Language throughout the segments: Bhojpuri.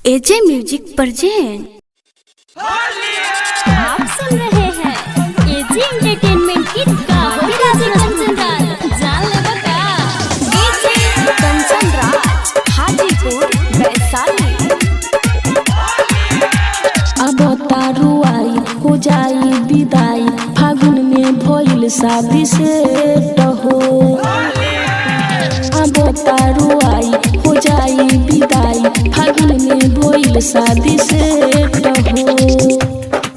एजे म्यूजिक प्रेजेंट। आप सुन रहे हैं एजे एंटरटेनमेंट की धमाकेदार कंचन जान लेगा का डीजे कंचन राज हाजीपुर वैशाली। अब तारू आई हो जाई विदाई, फागुन में भइल शादी सेट हो। अब तारू आई हो जाई विदाई, फागुन में भइल शादी सेट हो।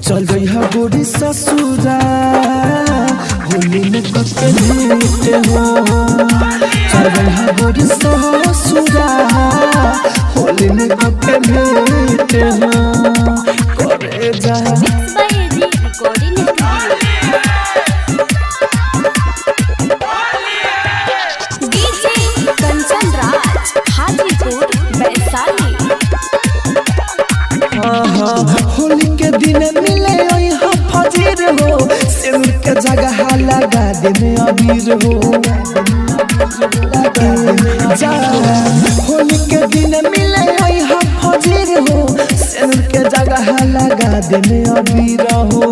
चल जइहा गोरी ससुरा होली में कते भेंट हो। चल जइहा गोरी ससुरा होली में कते भेंट हो। करे जा by AJ recording DJ Kanchan Raj Hajipur Vaishali. Holi के दिन मिले यहाँ फजीर हो, सिंदूर के जगह लगा देने अबीर हो। जा होली के दिन मिले यहाँ फजीर हो, सिंदूर के जगह लगा देने अबीर हो।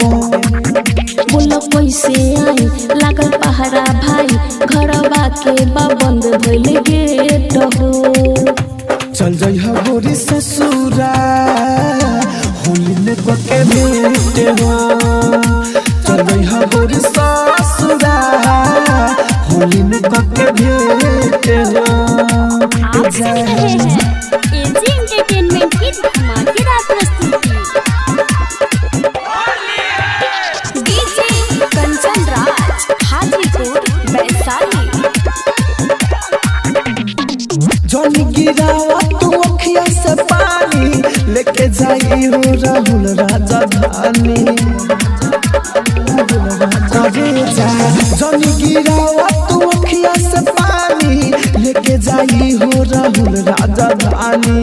बोलो कैसे आई लागल पहरा भाई, घरवा के बा बंद भइल गेट हो। चल जइहा गोरी ससुरा होली में कके भेंट हो। चल जइहा गोरी ससुरा होली में कके भेंट हो। आप सुन रहे हैं एजे एंटरटेनमेंट की धमाकेदार प्रस्तुति। डीजे कंचन राज हाजीपुर वैशाली। जौन गिरावा तू अखिया से पानी, लेके जाई हो राहुल राजधानी। जौन गिरावा तू अखिया से पानी, लेके जाई हो राहुल राजधानी।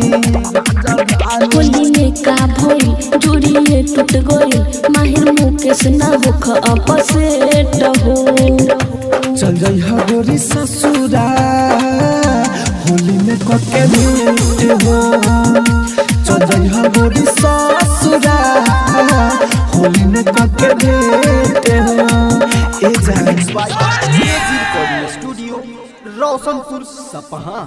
होली में का भइल जोड़िए टूट गइल, माहिर मुकेश ना होख अपसेट हो। चल जइहा गोरी ससुरा होली में कके भेंट हो। चल जइहा गोरी ससुरा होली में कके भेंट हो। ए जान रिकॉर्डिंग स्टूडियो रोशनपुर सपहा।